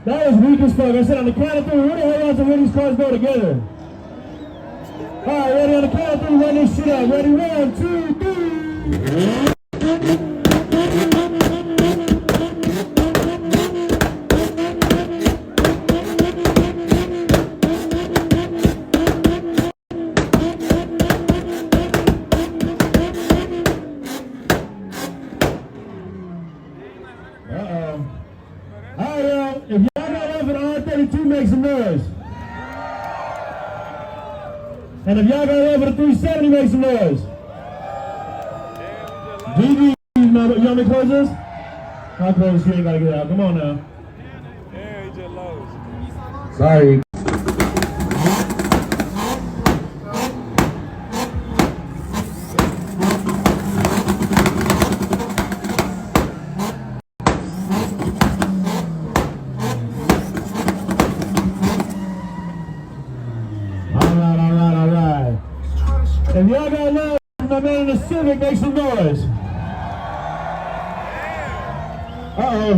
That was weak as fuck. I said on the count of three, who the hell wants to hear these cars go together? Alright, ready on the count of three, run this shit out. Ready, 1, 2, 3. Alright, if y'all got love for the R32, make some noise. And if y'all got love for the 370, make some noise. GG, you want me to close this? I'll close this, you ain't gotta get out. Come on now. Yeah, he just lost. Sorry. If y'all got love for my man in the Civic, make some noise. Uh-oh.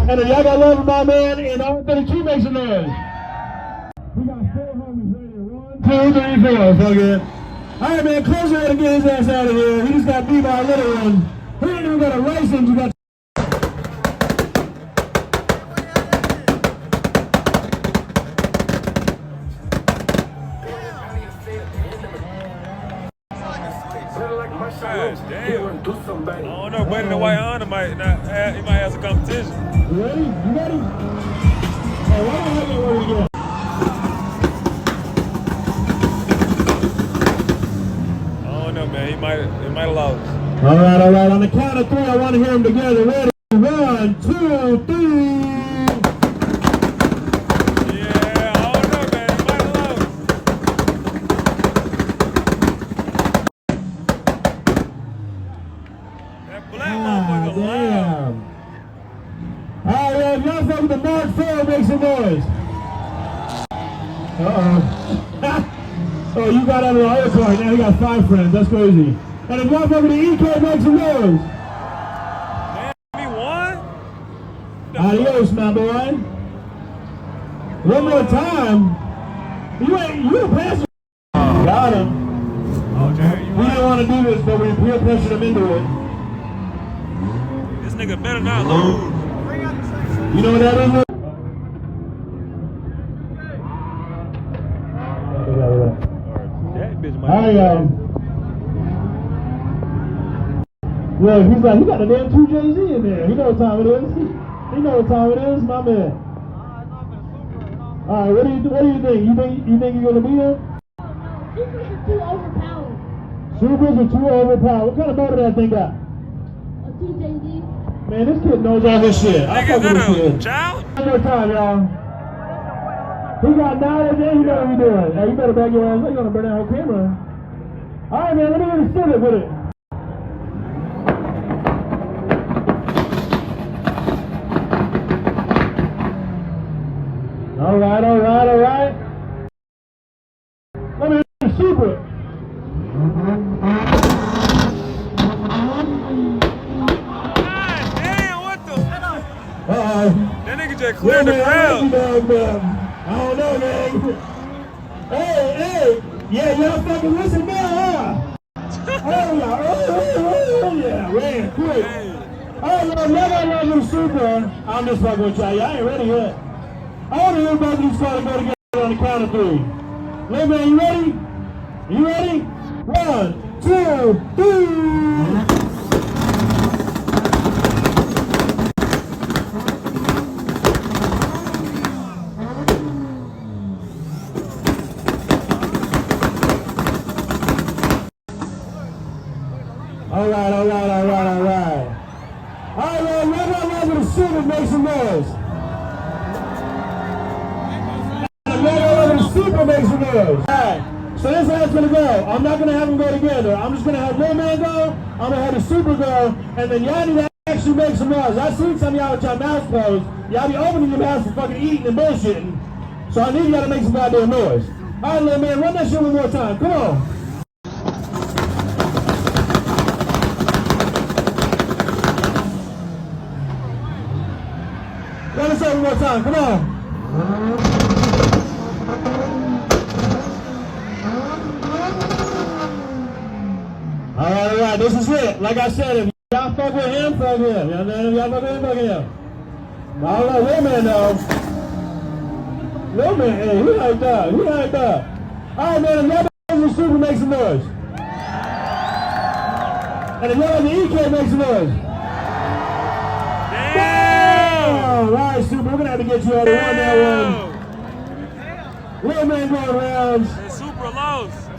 And if y'all got love for my man in R32, make some noise. We got 4 homies right here. 1, 2, 3, 4. Fuck it. Alright, man, close it and get his ass out of here. He just got beat by a little one. He ain't even got a license. You got God damn. I don't know, Buddy the White Honda might not have, he might have some competition. You ready? You ready? Hey, why don't I get where we go? I don't know, man. He might have lost. Alright. On the count of 3, I want to hear them together. Ready? 1, 2, 3. Damn. Alright, y'all fuck the Mark 4, make some noise. Oh, you got out of the other car. Now you got 5 friends. That's crazy. And if y'all fuck the EK, make some noise. Damn, he won? Adios, my boy. One more time. You ain't passing. Got him. Oh, Jerry, you We didn't want to do this, but we peer pressured him into it. This nigga better not lose. You know what that is? That bitch might Look, he's like, he got a damn 2 Jay-Z in there. He know what time it is. He know what time it is, my man. Alright, what do you think? You think you're gonna be there? Supers are too overpowered. Supers are too overpowered. What kind of motor that thing got? A 2 Jay-Z. Man, this kid knows all his shit. I fuck with this kid. Child? One more time, y'all. He got knowledge and he know what he's doing. Hey, you better back your ass up. You're gonna burn that whole camera. Alright, man, let me get a Civic with it. Alright. Let me get a Super. That nigga just cleared the crowd. I don't know, man. Hey, yeah, y'all fucking listen now, huh? Yeah, man, quick. Oh, no, y'all got a Super. I'm just fucking with y'all. Y'all ain't ready yet. I want to hear both of these cars go together on the count of 3. Hey, man, you ready? You ready? 1, 2, 3. Alright. Alright, well, the Civic, make some noise. The Super makes some noise. Alright, so this is how it's gonna go. I'm not gonna have them go together. I'm just gonna have Lil Man go, I'm gonna have the Super go, and then y'all need to actually make some noise. I've seen some of y'all with y'all mouths closed. Y'all be opening your mouths for fucking eating and bullshitting. So I need y'all to make some goddamn noise. Alright, Lil Man, run that shit one more time. Come on. Run this over more time. Come on. All right. This is it. Like I said, if y'all fuck with him, fuck with him. Y'all fuck with him, fuck with him. All right, Lil Man though. Lil Man, hey, he like that. All right, man, if y'all know the super, make some noise. And if y'all like the EK, make some noise. Damn! All right, super, we're gonna have to get you on the one that one. Lil Man going rounds. And super lost.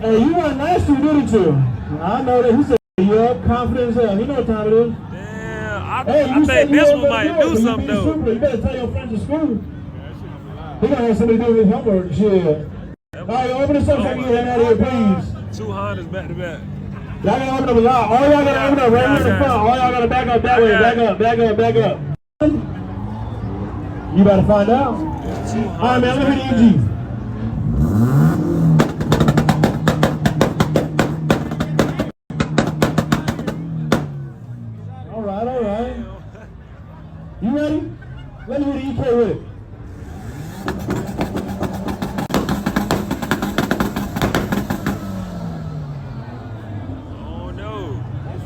Hey, you won last year, didn't you? I know that. He said, you up, confident as hell. He know what time it is. Damn, I You think this one might do it, something though. Super. You better tell your friends at school. He gonna have somebody do his homework. Shit. All right, open this up so I can get him out of here, please. 2 Hondas back to back. Y'all gotta open up a lot. All y'all gotta open up right here in the front. All y'all gotta back up that way. Back up. You better find out. All right, man, let me hit EG. All right. You ready? Let me hit the EK with it.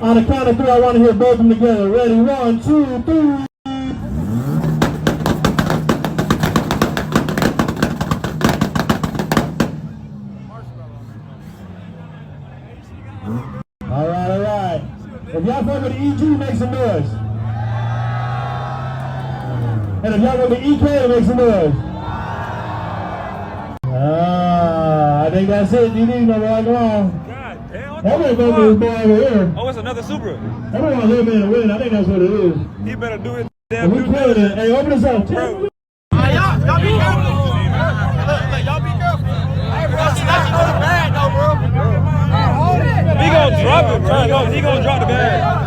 On the count of 3, I want to hear both of them together. Ready? 1, 2, 3. All right. If y'all fuck with the EG, make some noise. And if y'all want the EK, make some noise. I think that's it. You need no more. Come on. Everybody vote for this boy over here. Oh, it's another Supra. Everyone Lil Man to win. I think that's what it is. He better do it. Damn, We playing it. Hey, open this up. Bro. Y'all be careful. Look, y'all be careful. Hey, bro, that's the bag, though, bro. He gonna drop it, bro. He gonna drop the bag.